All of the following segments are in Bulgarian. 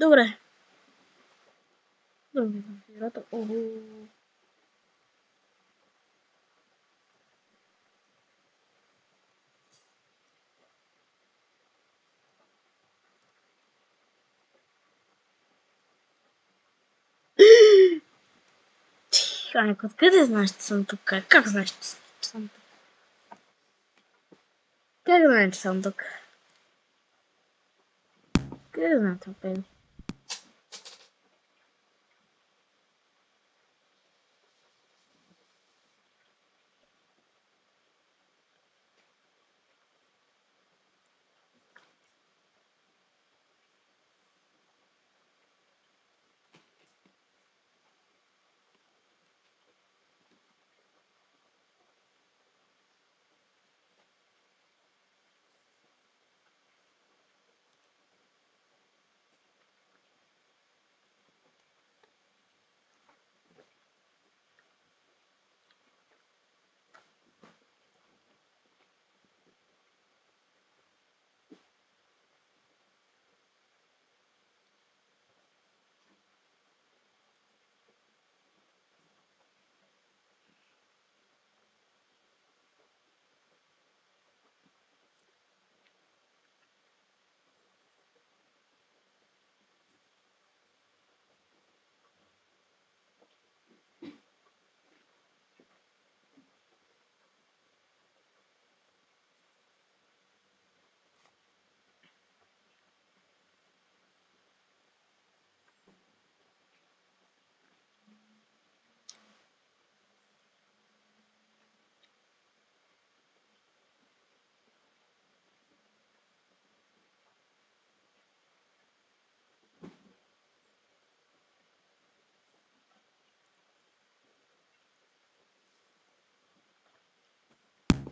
Добре. Да видим играта. Ого. Аник, откъде знаеш, че съм тук? Как знаеш, че съм тук? Как знаеш, че съм тук? Къде знаеш, че съм тук?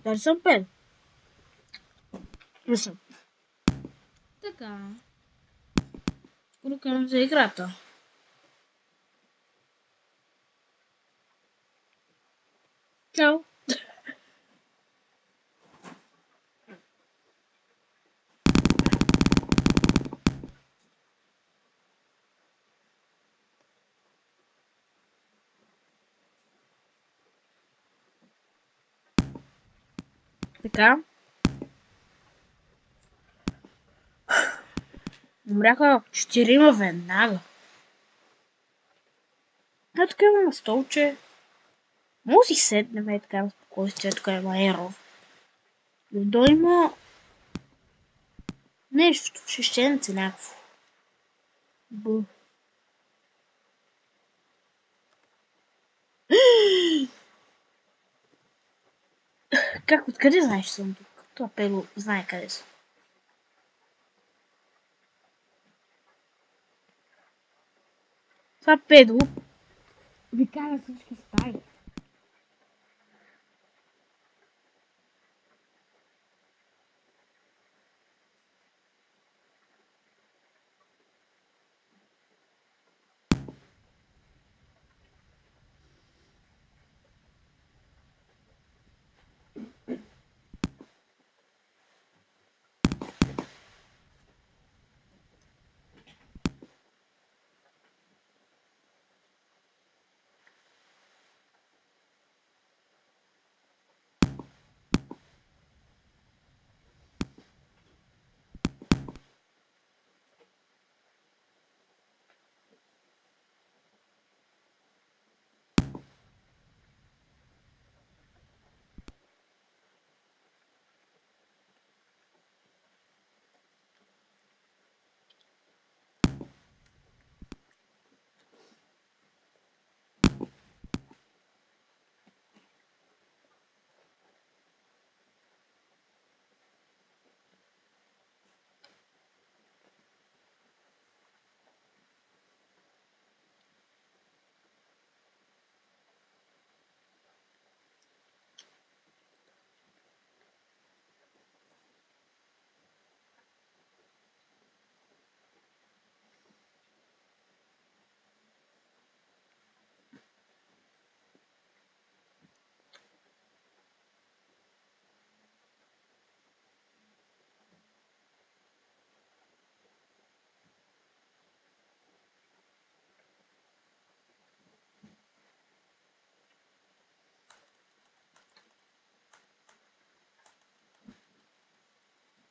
Дали съм пен? Не съм. Така. Скоро карам за играта. Чао. Така. Умряха 4 веднага. А тук имаме столче. Може да си седнем и така на спокойствие. Тук има ерор. До има нещо, шещенце някакво. Б. Как, откъде знаеш, че съм тук? Това пело знае къде съм. Това педло обикаля всички стаи.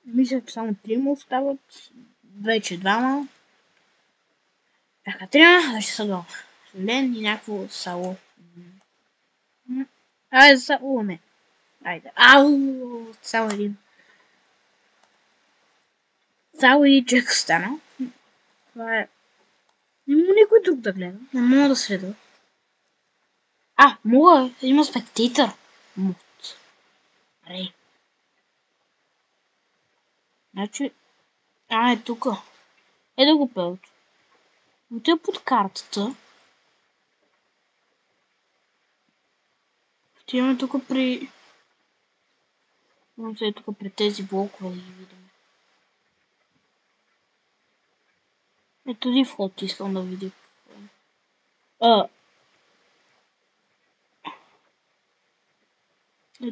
Мисля, че само трима остават. Вече двама. Бяха трима, вече са двама. Лен и някакво сало. Айде, сало не. Айде. Ау! Само един. Само един човек остана. Това е... Не мога никой друг да гледа. Не мога да следа. Мога. Има спектатор. Мут. Рей. Значи... е тука. Да го пеят. Отида под картата. Отиваме тук при... Може да е тук при тези блокове да ги видим. Ето ли вход искам да видя.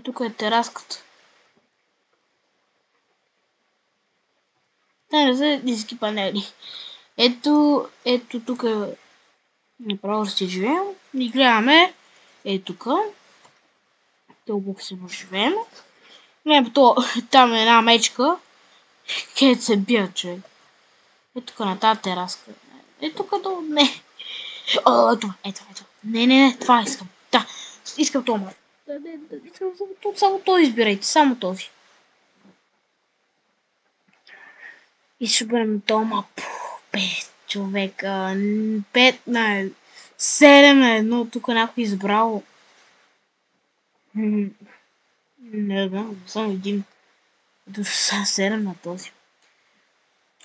Тук е тераската. Не са ниски панели. Ето тук е направо ще живеем. И гледаме. Тук. Дълбоко се живеем. Там е една мечка. Където се бия човек. Тук на тази тераска. Тук долу. Не. Ето. Не, това искам. Да, искам това. Искам само този избирайте. Само този. И ще бъдем дома. 5 човека. 5 на 7 на 1. Тук някой избрал. Не знам, само един. До 7 на този.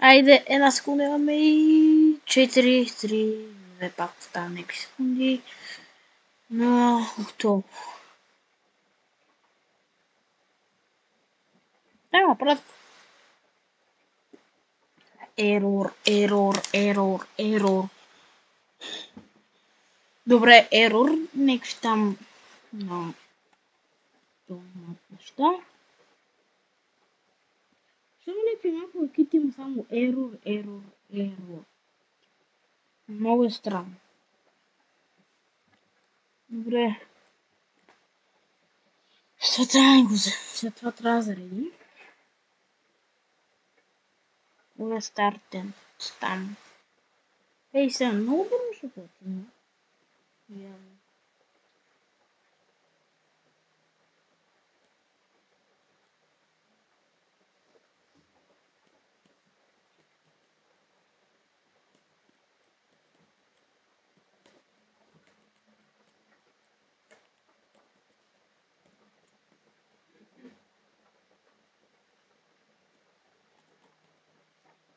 Айде, една секунда имаме и 4, 3, 2 пак там някакви секунди. Но, готово. Няма правда. Ерор. Добре, ерор. Някакви там неща. Само някакви малко кит има само ерор. Много е странно. Добре. След това трябва да заредим. Добре, стартен. Там. Сега много бързо ще почне.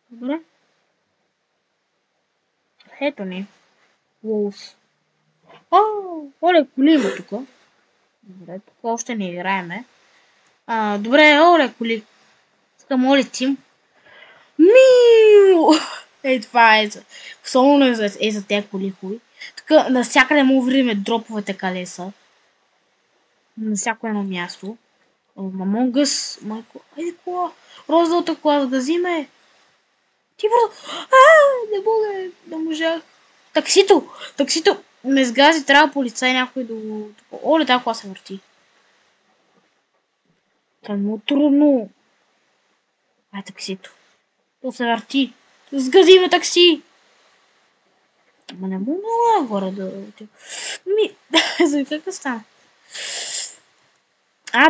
Добре. Ето ни. Wolf. Оле, коли има тук. Добре, тук още не играеме. Добре, оле, коли. Искам оле тим. Миу! Това е. Особено за тези коли хуй. Тук навсякъде му вриме дроповете колеса. На всяко едно място. Мамонгъс. Майко. Айде кола. Розовата кола да взиме. Ти бързо. Не можах. Таксито. Ме сгази, трябва полицай някой да го... Оле, тази кола се върти. Това е много трудно. Таксито. То се върти. Сгази ме такси. Ама не мога горе да отива. За как да стане?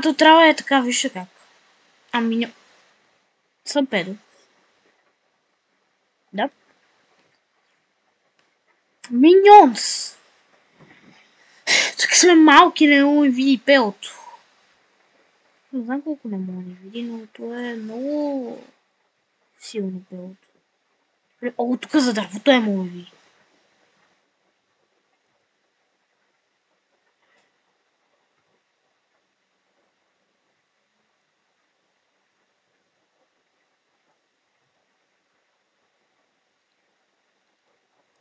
То трябва е така, вижте как. Съм педо. Да. Миньонс! Тук сме малки, не мога да види пелото. Не знам колко не мога да види, но това е много силно пелото. Тук за дървото е мога да види.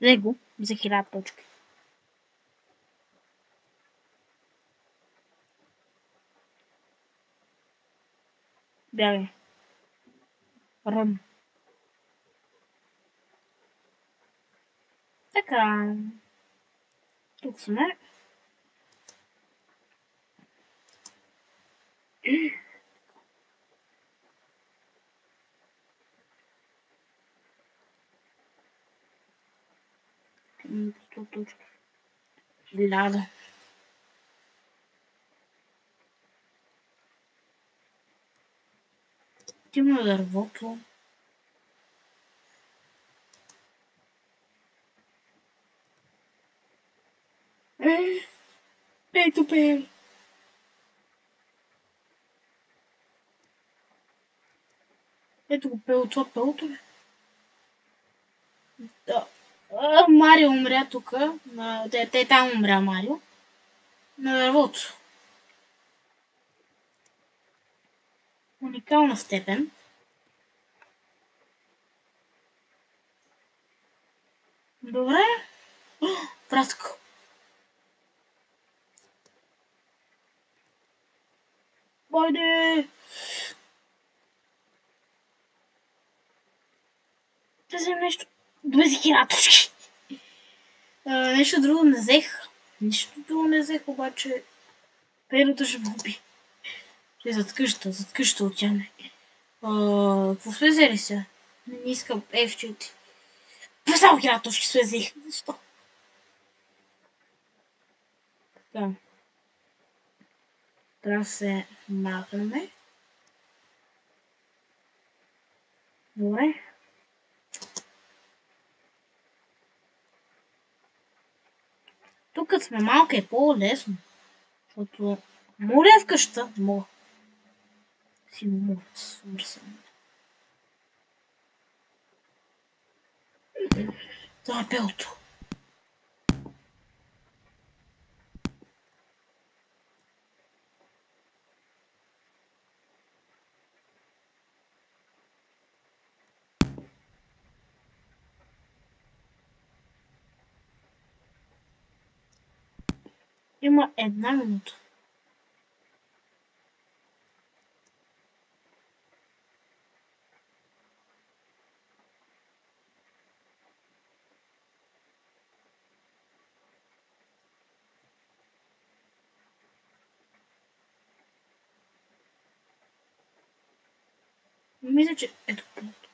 Лего за 1000 точки. Бягай. Ръм. Така. Тук сме. 1000. Има дървото. Ето пеем. Ето го пело, това пелото ли? Да. Марио умря тука. Те там умря Марио. На дървото. Уникална степен. Добре. Пратко. Бойде! Да взем нещо. 20 000 точки. Нещо друго не взех. Нищо друго не взех, обаче перото ще го уби. Зад къща отиваме. Какво влезе ли се? Не искам F4. Само 1000 точки слезех. Защо? Така. Трябва да се махнем. Добре. Тук като сме малки е по-лесно. Защото моля в къща. Мога. Си мога. Това е пелото. Има 1 минута. Мисля, че ето пелото.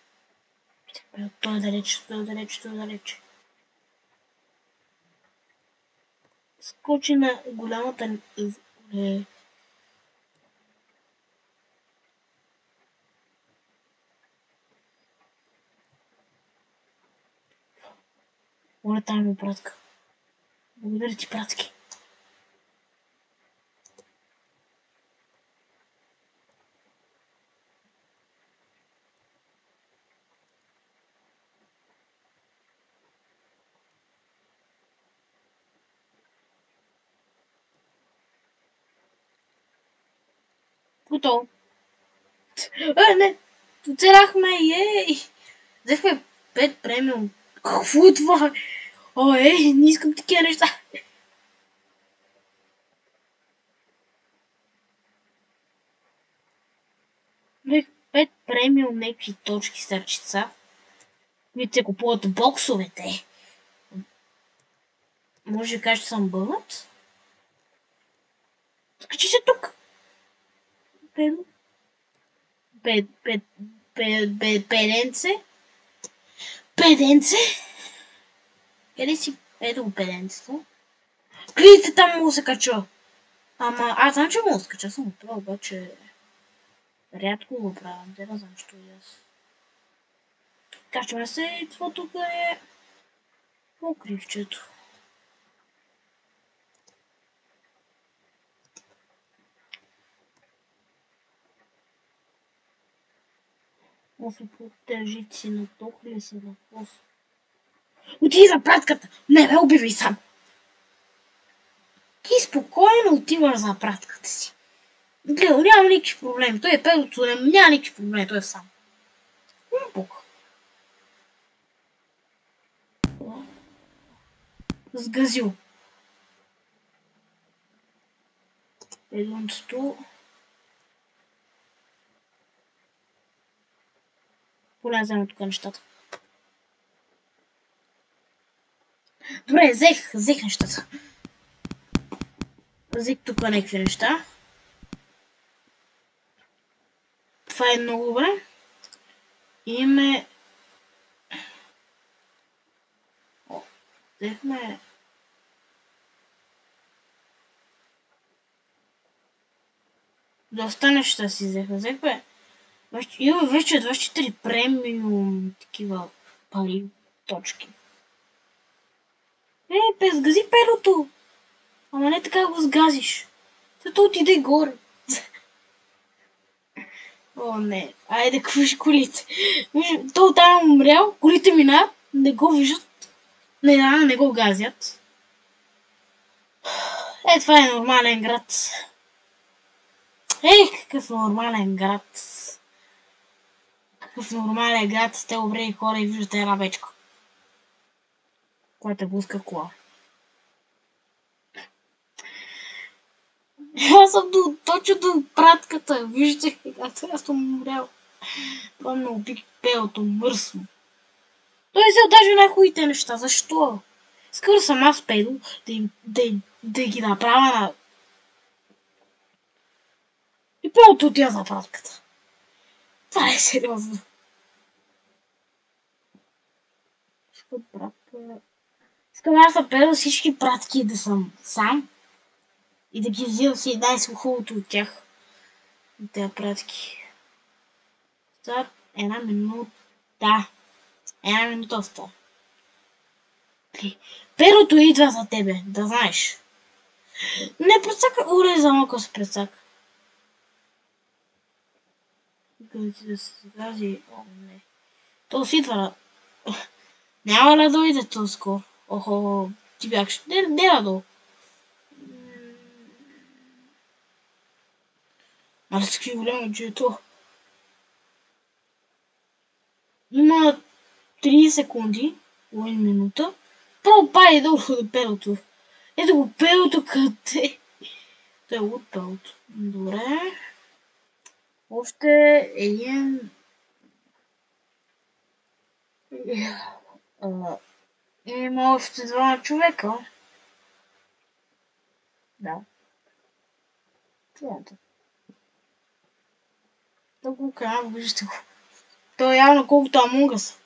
Той е далеч. Скочи на голямата... Моля, там ми пратка. Благодаря ти, пратки. Готово. Не! Оцеляхме, ей! Взехме 5 премиум. Какво е това? Не искам такива неща. Взех 5 премиум някакви точки сърчица. Които се купуват в боксовете. Може да кажеш, че съм бълнат? Скачи се тук! Педенце? Педенце? Къде си? Ето го педенцето. Гледайте, там мога да се кача. Ама аз знам, че мога да се кача, съм това, обаче рядко го правя. Не знам, що и аз. Качваме се и това тук е покривчето. Офе, поддържици на тухли си на пос. Отиди за пратката! Не ме убивай сам! Ти спокойно отиваш за пратката си. Гледа, няма никакви проблеми. Той е педото, няма никакви проблеми, той е сам. Умпук. Сгазил. Единството. Поне взема тук нещата. Добре, взех нещата. Взех тук някакви неща. Това е много добре. Имаме... Взехме... Доста неща си взехме. Взехме... Имаме вече 24 премиум такива пари, точки. Сгази перото! Ама не така го сгазиш. Зато отиде горе. О, не. Айде, виж колите. То там умрял, колите минават, не го виждат. Не го газят. Това е нормален град. Какъв нормален град. Какъв нормален град. Сте обрели хора и виждате една вечка, която блъска кола. Аз съм точно до пратката. Виждате как аз съм умрял. Това ме уби пелото мръсно. Той е взел даже най-хубавите неща. Защо? Скоро съм аз педо да ги направя на... И пелото отива за пратката. Това е сериозно. Искам аз да педа всички пратки да съм сам и да ги взимам си най-хубавото от тях. От тези пратки. За една минута. Една минута остава. Перото идва за тебе, да знаеш. Не прецака, уре за малко се прецака. Къде ти да се сгази? О, не. То си идва. Няма да дойде то скоро. Охо, ти бягаш. Не да долу. Али такива голямо джето. Има 30 секунди, половин минута. Право пади долу до перото. Ето го перото къде? Той е от перото. Добре. Още един... Има още двама човека. Да. Това е. Толкова канал, виждате го. То е явно колкото Among Us.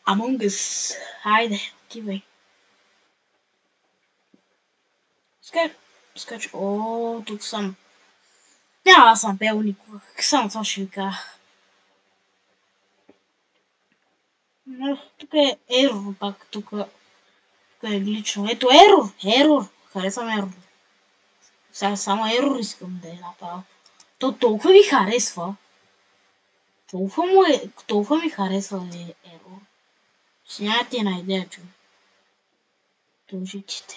Among Us. Хайде, отивай. Скач. О, тук съм. Няма да съм пел никога. Само това ще ви кажа. Тук е ерор пак. Тук е глично. Ето ерор. Харесвам ерор. Сега само ерор искам да е направя. То толкова ви харесва. Толкова ми харесва ерор. Си нямате една идея, човек.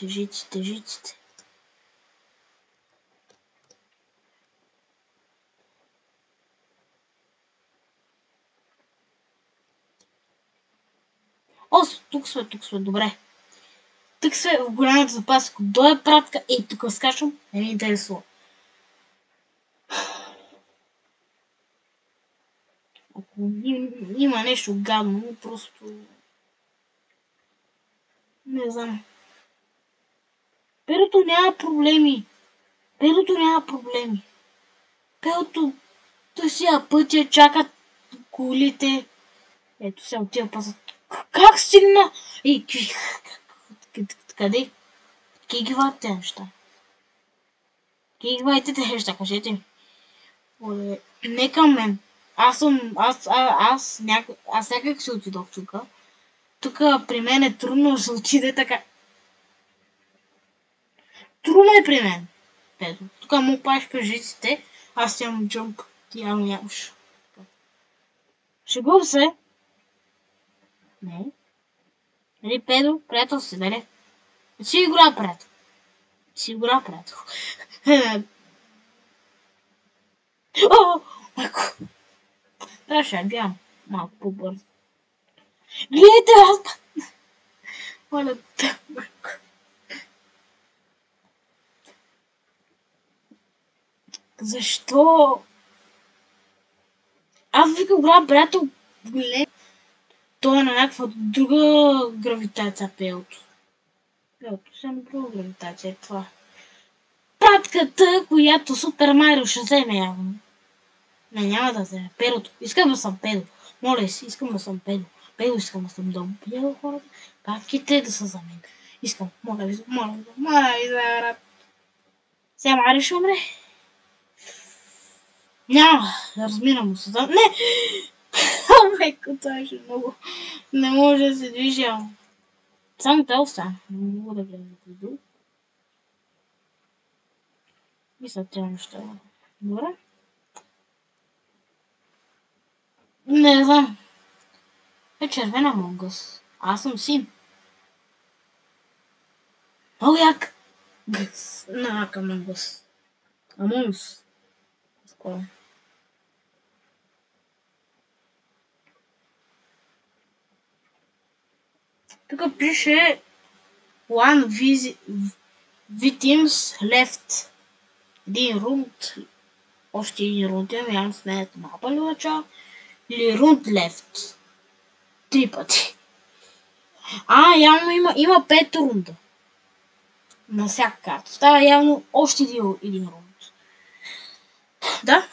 Жиците. О, тук сме, добре. Тук сме в голямата запас. Ако дойде пратка, тук скачам, не ми интересува. Ако има нещо гадно, просто... Не знам. Перото няма проблеми. Перото той си пътя, чакат колите. Ето сега отива пазът. Как стигна? Къде? Къде ги вадят тези неща? Кажете ми. Не към мен. Аз някак си отидох тук. Тук при мен е трудно да се отиде така. Трудно е при мен. Ето, тук му паш кажиците, аз имам джъмп, ти явно нямаш. Шегувам се. Не. Нали, Педо, приятел си, нали? Си игра, приятел. О, майко. Трябваше да бягам малко по-бързо. Гледайте, аз... Моля, майко. Защо? Аз викам приятел, гледай. Той е на някаква друга гравитация, пелото. Пелото си е на друга гравитация, това. Пратката, която Супер Марио ще вземе явно. Не, няма да вземе. Перото. Искам да съм педо. Моля си, искам да съм педо. Пело искам да съм дом. Пело хората. Пратките да са за мен. Искам. Моля ви, моля ви, брат. Сега Мари ще умре. Няма. Размирам се. Не! Майко, това ще много. Не може да се движи. Само те остана. Не мога да гледам видео. Мисля, тези неща. Добре. Не знам. Е червена Монгъс. Аз съм син. Много як. Гъс. Нака Монгъс. Амонс. Скоро. Тук пише One victims left. Един рунд. Още един рунд. Явно сменят мапа ли начало. Или рунд left. 3 пъти. Явно има 5 рунда. На всяка карта. Става явно още един рунд. Да.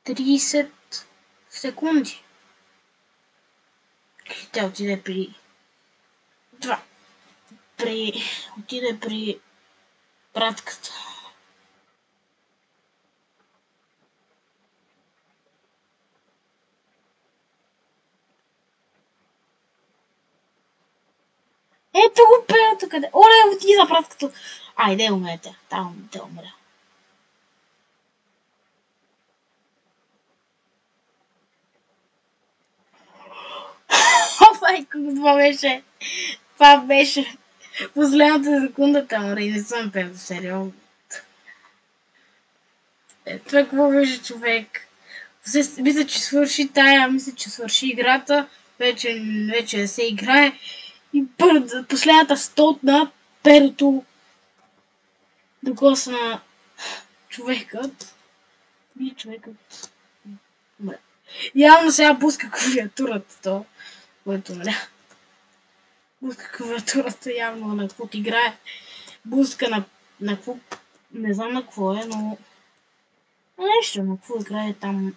30 секунди. Тя отиде при... Това. Отиде при пратката. Ето го пеето къде. Оле, отиде за пратката. Айде, умрете. Там те умря. Майко, това беше последната секунда там, не съм пел, сериозно. Това какво беше, човек? Мисля, че свърши играта, вече се играе и последната стотна перото докосна човекът. И човекът умре. Явно сега пуска клавиатурата, то, което умря. Пуска клавиатурата явно на каквото играе. Пуска на какво... Не знам на какво е, но... Нещо на какво играе там...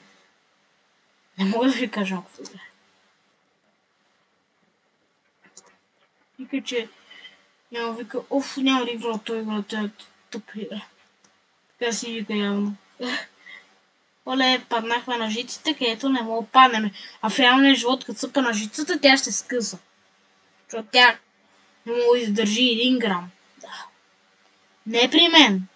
Не мога да ви кажа на какво играе. Вика, че... Вика, няма да игра той игра, тя е тъп игра. Така си вика явно. Оле, паднахме на жиците, където не мога да паднем. А в реалния живот, като съпа на жицата, тя ще скъса. Защото тя не мога да издържи 1 грам. Да. Не при мен.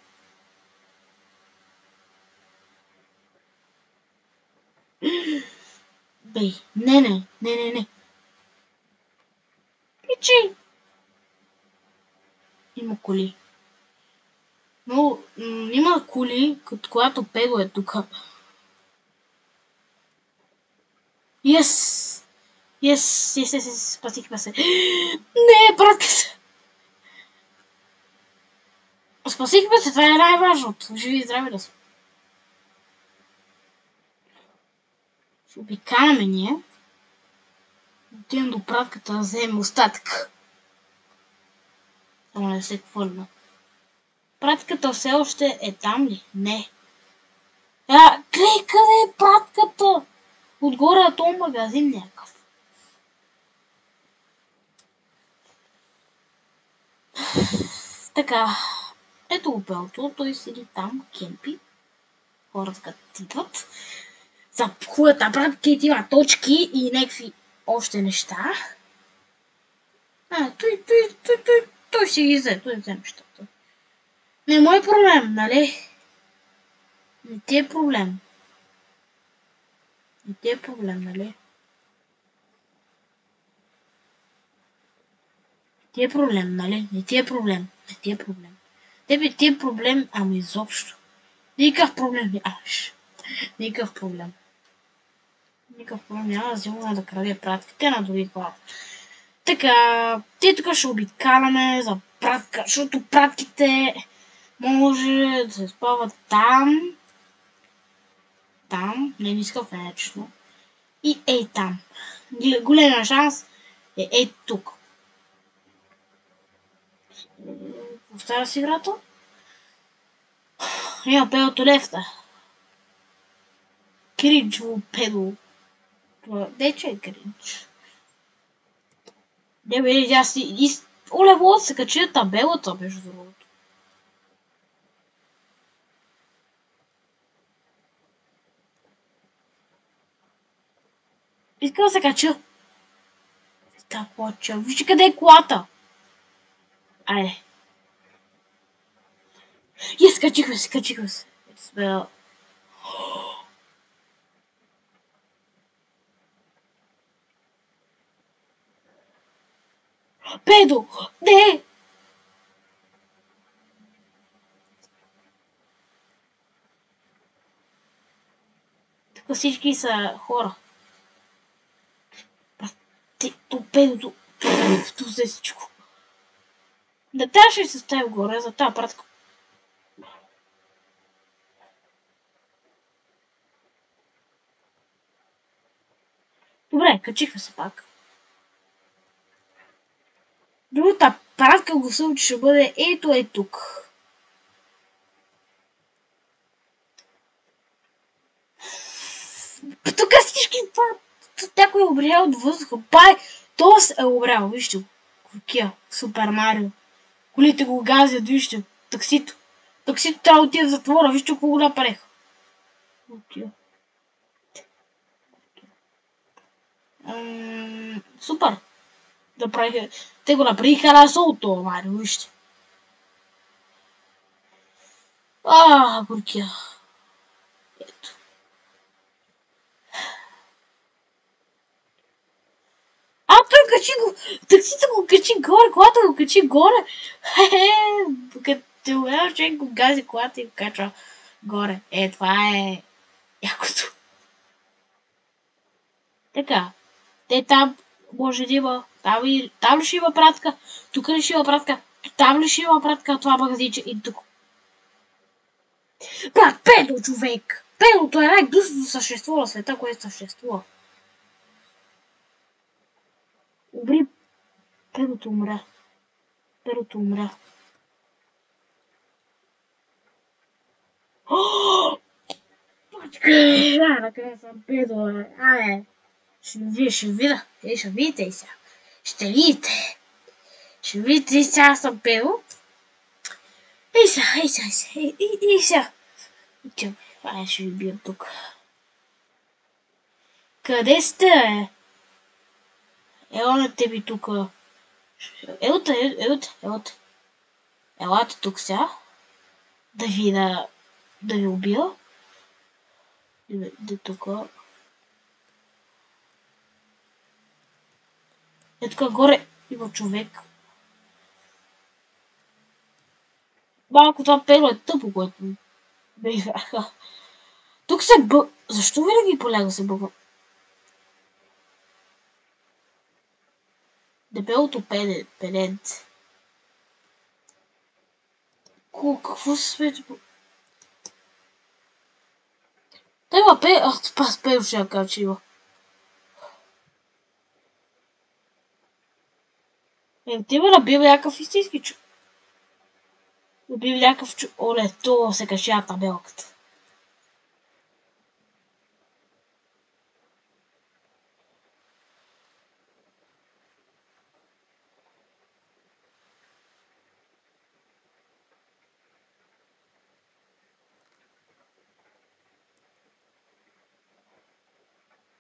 Бей, не. Пичи! Има коли. Но има коли, като когато Пего е тук. Yes, спасихме се. Не, братката! Спасихме се, това е най-важното. Живи и здрави да сме. Ще обикаляме ние. Отивам до пратката да вземем остатък. Само не се хвърля. Пратката все още е там ли? Не. Гледай къде е пратката? Отгоре на този магазин някакъв. Така. Ето го Пелто, той седи там, кемпи. Хората като идват. За хубавата пратките има точки и някакви още неща. Той си ги взе, той взе нещата. Не мой проблем, нали? Не ти е проблем. Не ти е проблем, нали? Не ти е проблем, нали? Не ти е проблем. Не ти е проблем. Тебе ти е проблем, ама изобщо. Никакъв проблем нямаш. Никакъв проблем. Никакъв проблем няма да взема да краде пратките на други хора. Така, ти тук ще обикаляме за пратка, защото пратките може да се спават там. Там, не иска вечно. И ей там. Големия шанс е ей тук. Повтаря си играта. Има пелото лефта. кринч, педо. Не, че е кринч. Не, бе, аз Оле, мога да се качи на табелата, между другото. Искам да се кача. Та поча. Вижте къде е колата. Айде. Качихме се, качихме се. Сме... Педо! Не! Тук всички са хора. То педото. То взе всичко. Не трябваше да се стави горе за тази пратка. Добре, качихме се пак. Другата пратка го съм, че ще бъде ето е тук. Тук всички това. Някой е обрял от въздуха. Тост е обрял, вижте го. Кукия, Супер Марио. Колите го газят, вижте. Таксито. Таксито трябва да отиде в затвора, вижте колко го направиха. Супер. Те го направиха на солото, Марио, вижте. Буркия. Ето. Той качи го. Таксито го качи горе, колата го качи горе. Като гледам, човек го гази колата и го качва горе. Това е якото. Така. Те там може да има. Там ли ще има пратка? Тук ли ще има пратка? Там ли ще има пратка? Това магазинче и тук. Брат, педо, човек! Педото е най-гнусното същество на света, което съществува. Убри. Педото умря. Педото умря. Накрая съм педо, бе. Ще видя. Ще видите и сега. Ще видите. Ще видите и сега съм педо. И сега. Чакай, ще ви бием тук. Къде сте, бе? Елате ми тук. Елате. Елате тук сега. Да ви убия. Да тук. Тук горе има човек. Малко това перо е тъпо, което ме играха. Тук се Защо винаги поляга се бъгва? Дебелото пеленце. Какво се смете? Той има пас перо ще я кажа, че има. Ти ме набил някакъв истински чу. Набил някакъв чу. Оле, това се кача табелката.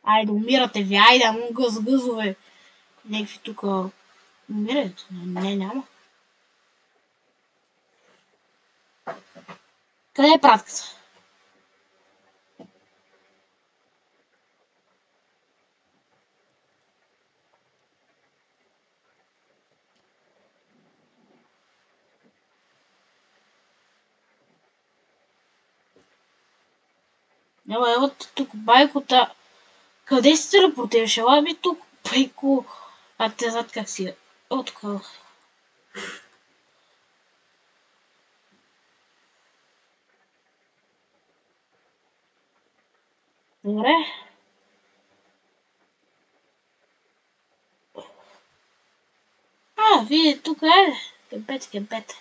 Айде, умирате ви, айде, гъзове. Някакви тук умират. Не, няма. Къде е пратката? Няма, ево тук, байкота. Къде се телепортираш? Ела ми тук, байко. Те знат как си е. О, тук. Добре. Вие тук е. Кемпете.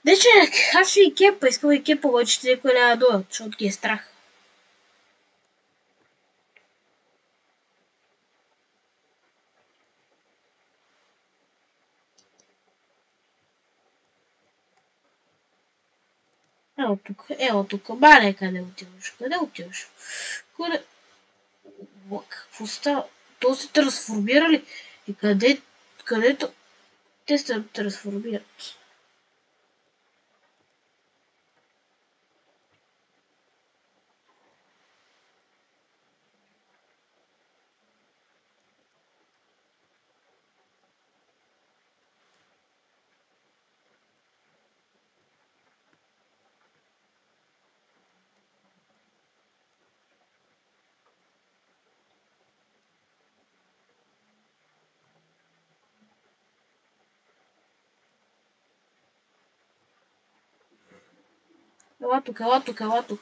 Дече, аз ще и кепа, искам и кепа, обаче някой няма да дойдат, защото ги е страх. Ела тук. Бале, къде отиваш? Къде отиваш? Къде? Какво става? То се трансформира ли? И където те се трансформират? Ела тук, ела тук.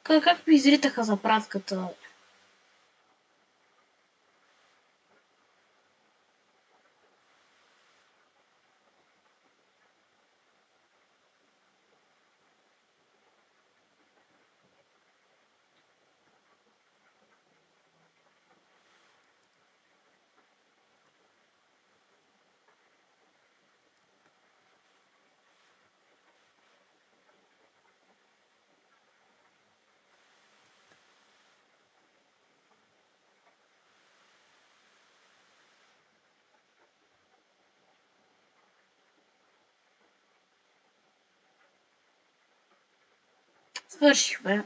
Как ми изритаха за пратката? Свърших, бе.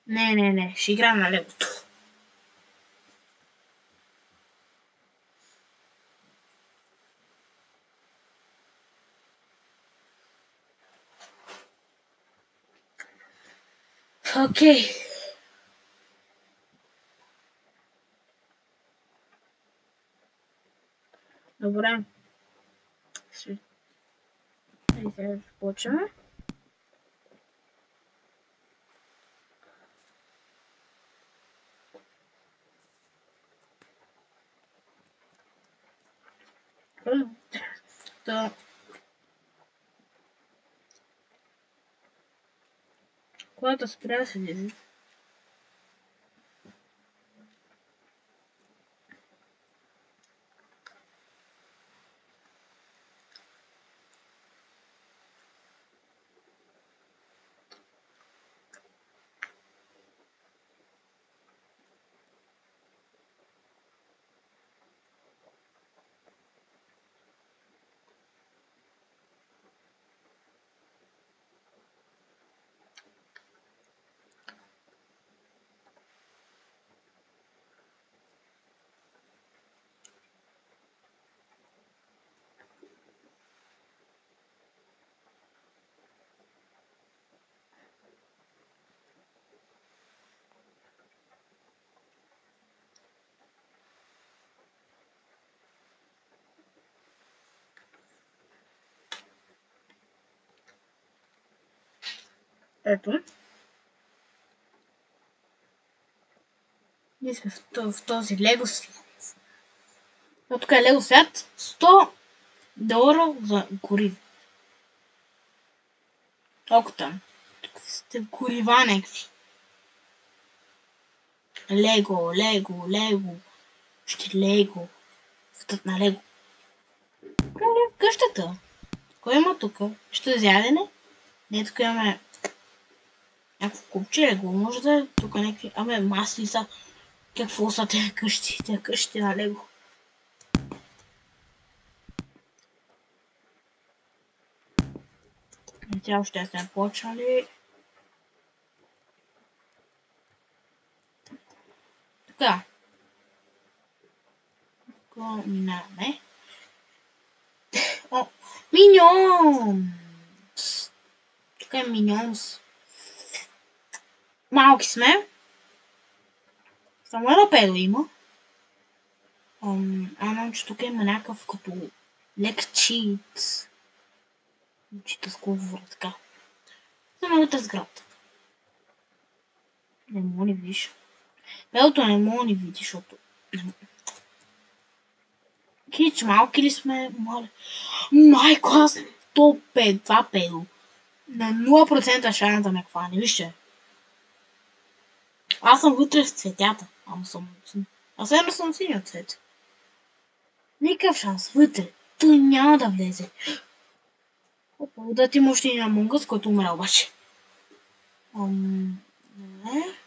Не, ще играем на легото. Окей. Добре. И сега почваме. Да. Когато спря да се движи. Ето. Ние сме в този лего свят. Но тук е лего свят. $100 за горива. Толкова там. Тук сте горива някакви. Лего. Ще Лего. Светът на Лего. Къщата. Кой има тук? Ще за ядене? Не, тук имаме някакво купче Лего. Може да е тук някакви... Абе, масли са. Какво са тези къщи? Тези къщи на Лего. И тя още сме почнали. Така. Тук минаваме. О, миньонс! Тук е миньонс. Малки сме. Само едно педо има. Че тук има някакъв като лек чит. Чита с говора, така. За новата сграда. Не мога ни видиш. Педото не мога ни видиш, защото... Хич, малки ли сме? Майко, аз това педо. На 0% шанс да ме хване, вижте. Аз съм вътре в цветята. Аз едно съм синя цвет. Никакъв шанс, вътре. Той няма да влезе. Опа, да ти може и на Монгъс, който умре обаче. Не.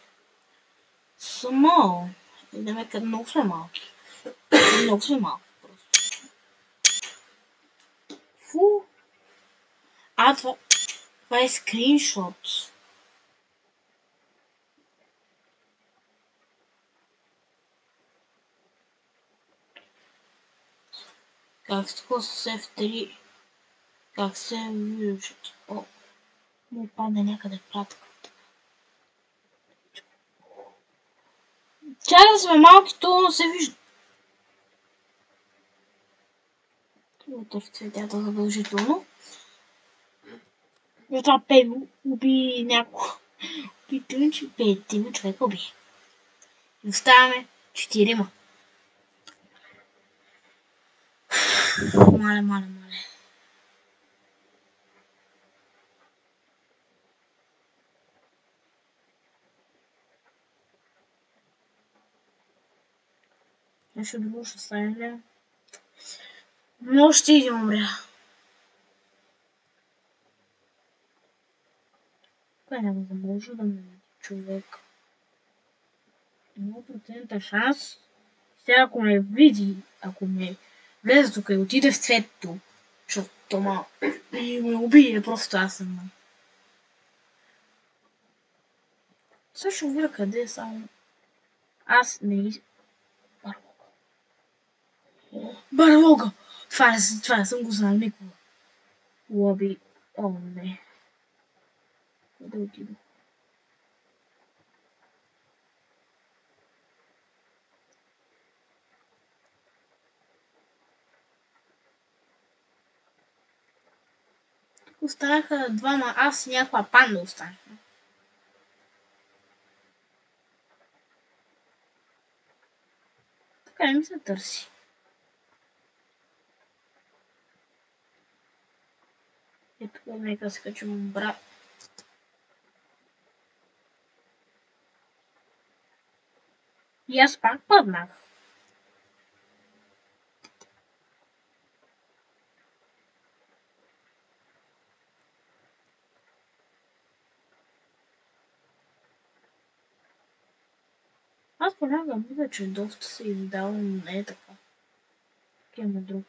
Смал. Идеме къде много сме малки. Много сме малки. Фу. Това е скриншот. Как с F3? Как се виждат? О, му падне някъде пратка. Чай да сме малки, то се вижда. Утър в цветята задължително. И това Пево уби някой. Петима човека уби. И оставяме 4. Мале. Нещо друго ще стане ли? Но ще един умря. Кой няма да може да ме човек? 1% шанс. Сега ако ме види, ако ме влезе тук и отиде в цветето, защото тома и ме убие, просто аз съм. Също видя къде е само. Аз не. Барлога! Това не съм го знал никога. Лоби. О, не. Къде отида? Останаха двама, аз и някаква панда останаха. Така не ми се търси. Ето, нека се качвам брат. И аз пак паднах. Аз понякога мисля, че доста се издавам, но не е така. Имаме друг.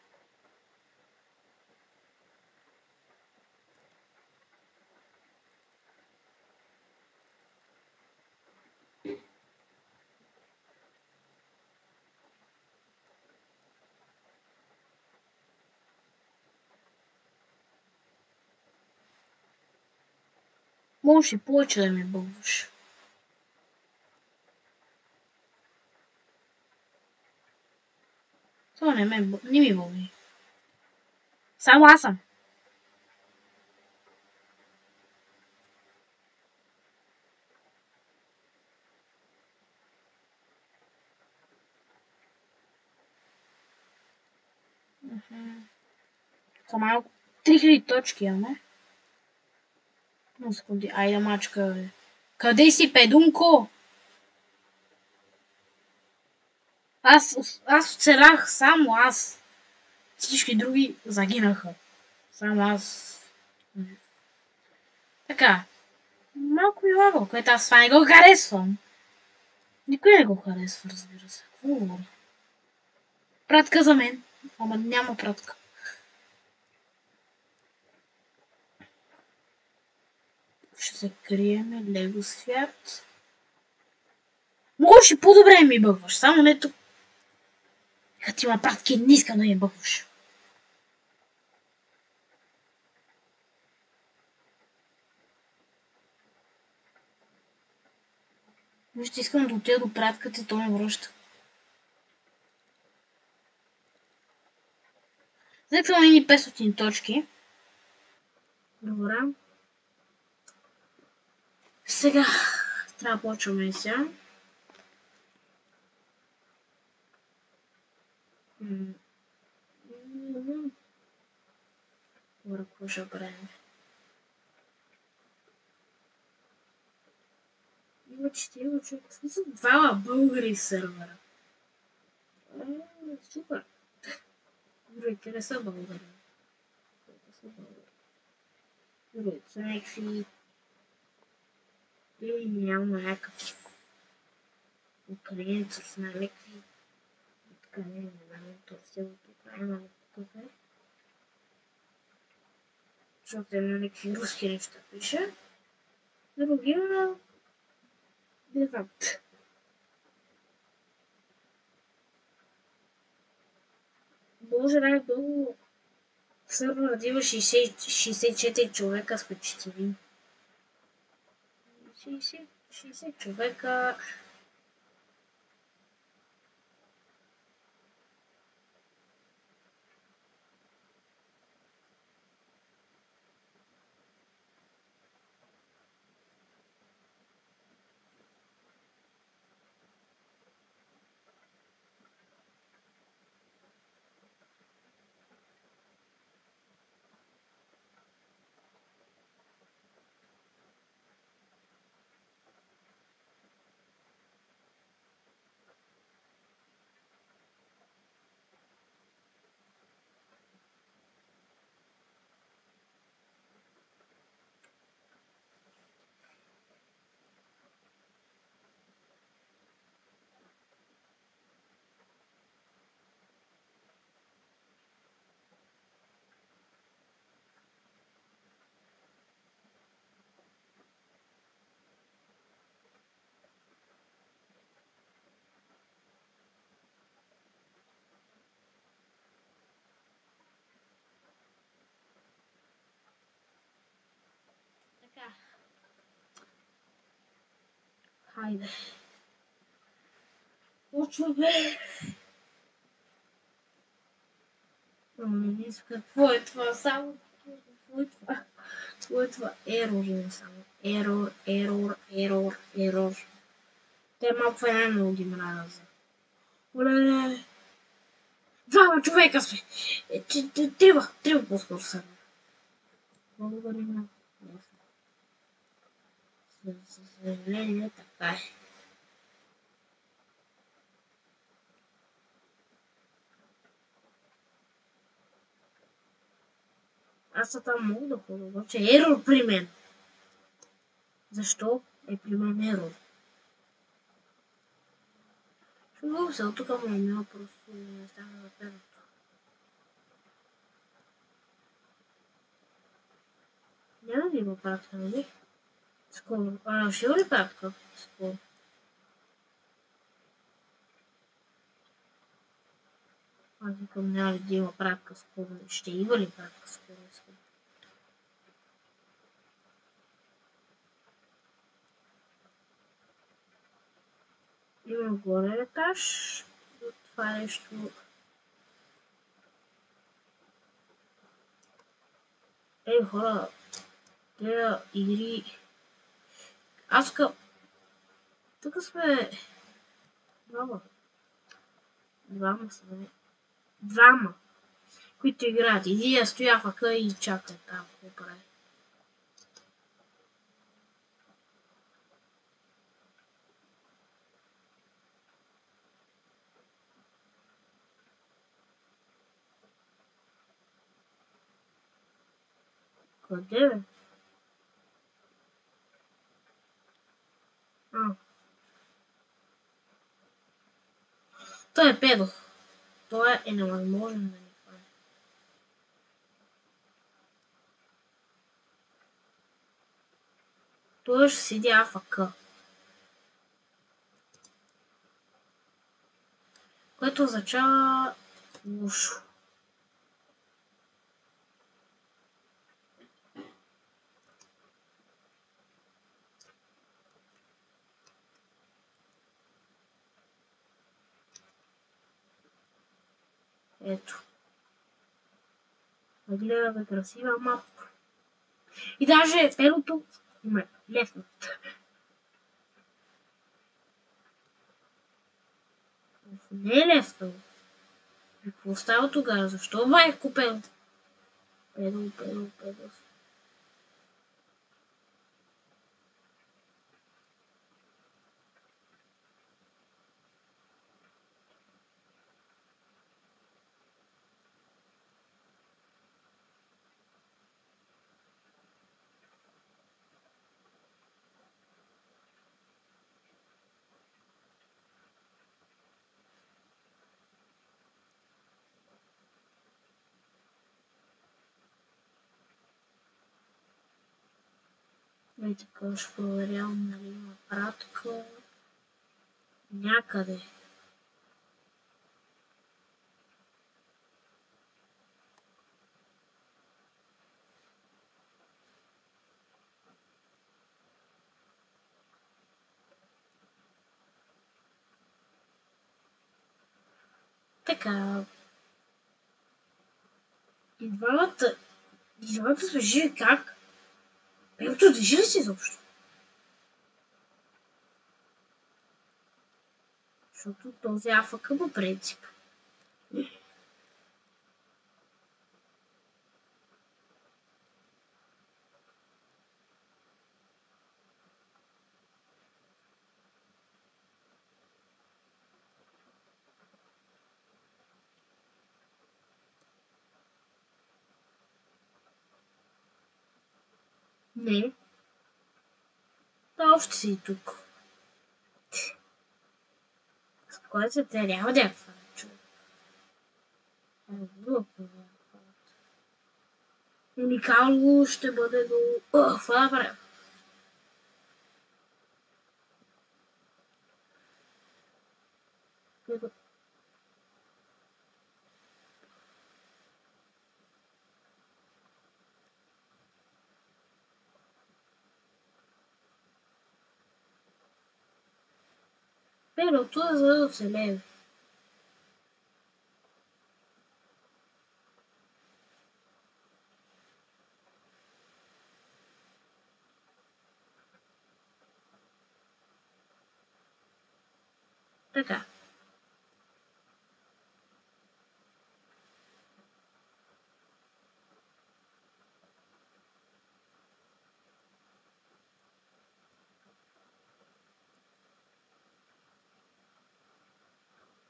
Можеш и повече да ми бълваш. Това не ми бълви. Само аз съм. Са малко. 3000 точки имаме. Но секунди, айде мачка, бе. Къде си, педунко? Аз оцелях, само аз. Всички други загинаха. Само аз. Така. Малко и лагал, което аз това не го харесвам. Никой не го харесва, разбира се. Какво говори? Пратка за мен. Ама няма пратка. Ще се криеме Лего свят. Можеш и по-добре ми бъгваш, само не тук. Като има пратки, не искам да ми бъгваш. Вижте, искам да отида до пратката, то ме връща. Взехме едни 500 точки. Добре. Сега трябва да почваме сега. Добре, какво ще правим? Има 4 човека. В смисъл 2 българи сервера. Супер. Другите не са българи. Другите са някакви... Или няма някакъв украинец с някакви... Така не знам, Турция от Украина, какъв е. Защото има някакви руски неща пише. Другия... Не знам. Боже, най-дълго сървърът има 64 човека с почти. 60 човека. Така. Хайде. Почваме. Не иска. Какво е това? Само. Какво е това? Какво е това? Ерор е само. Ерор. Те малко най-много ги мразя. Оле. Двама човека сме. Трима по-скоро са. Благодарим. За съжаление, така е. Аз там мога да ходя, обаче ерор при мен. Защо е при мен ерор? Шугувам се, от тук му има просто не става на педото. Няма да има пратка, нали? Скоро. Ще има ли пратка? Скоро. Аз викам, няма ли да има пратка скоро? Ще има ли пратка скоро? Има горе етаж. Това е нещо... Ей, хора, тези игри... Аз тук сме... Двама сме. Двама, които играят. Един стоя в къ и чака там, какво прави. Къде бе? Той е педо. Той е невъзможно да ни хване. Той ще седи АФК. Което означава лошо. Ето. Гледаме красива мапа. И даже педото ме лесно. Не е лесно. Какво става тогава? Защо бай купел? Педо. И така ще проверявам, нали има пратка някъде. Така. И двамата сме живи как? Пелото движи ли си изобщо? Защото този АФК по принцип. Не. Та още си тук. Спокойно се, те няма да я хванат, човек. Уникално ще бъде до... какво да правим? Перото е за да оцелее. Така.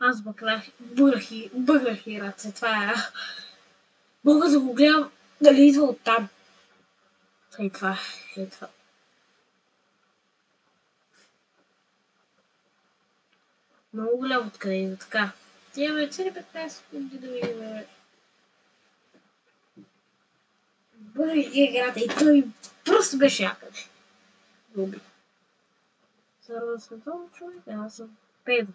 Аз бъгнах и ръце. Това е... Мога да го гледам дали идва оттам. Ей това, ей това. Много голямо откъде идва така. Имаме цели 15 секунди да видим. Бъгнах играта и той просто беше някъде. Доби. Сърва световно човек, аз съм педот.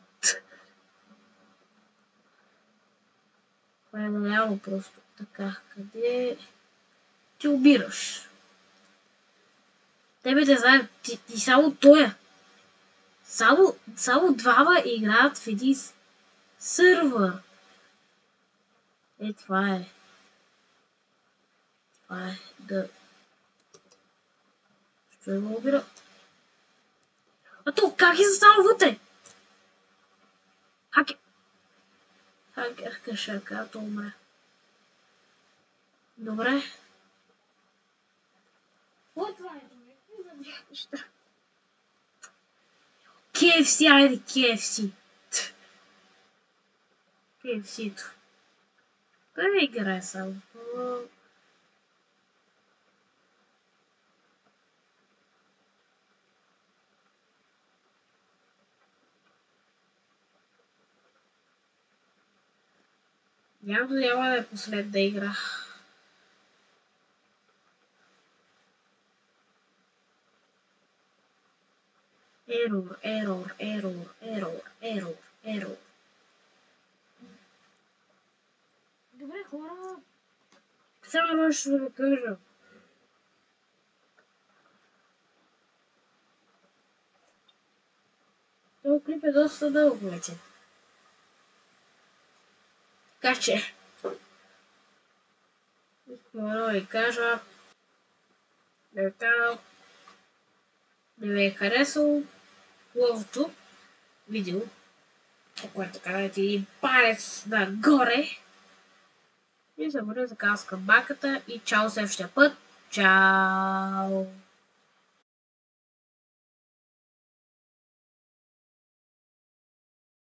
Това е наляво просто. Така, къде ти обираш? Тебе те знаят, ти само тоя. Само двама играят в един сървър. Е, това е. Това е да... Що е го обира? А то как е застанал вътре? Хакерка шака, то умре. Добре. Какво това е? KFC, айде KFC. KFC-то. Той не играе само. Няма да е последна игра. Ерор. Добре, хора. Само нещо да ви кажа. Този клип е доста дълъг вече. Така че... искам да ви кажа... да ви е харесало хубавото видео, което карате един палец нагоре. И забравя за камбаката и чао следващия път. Чао!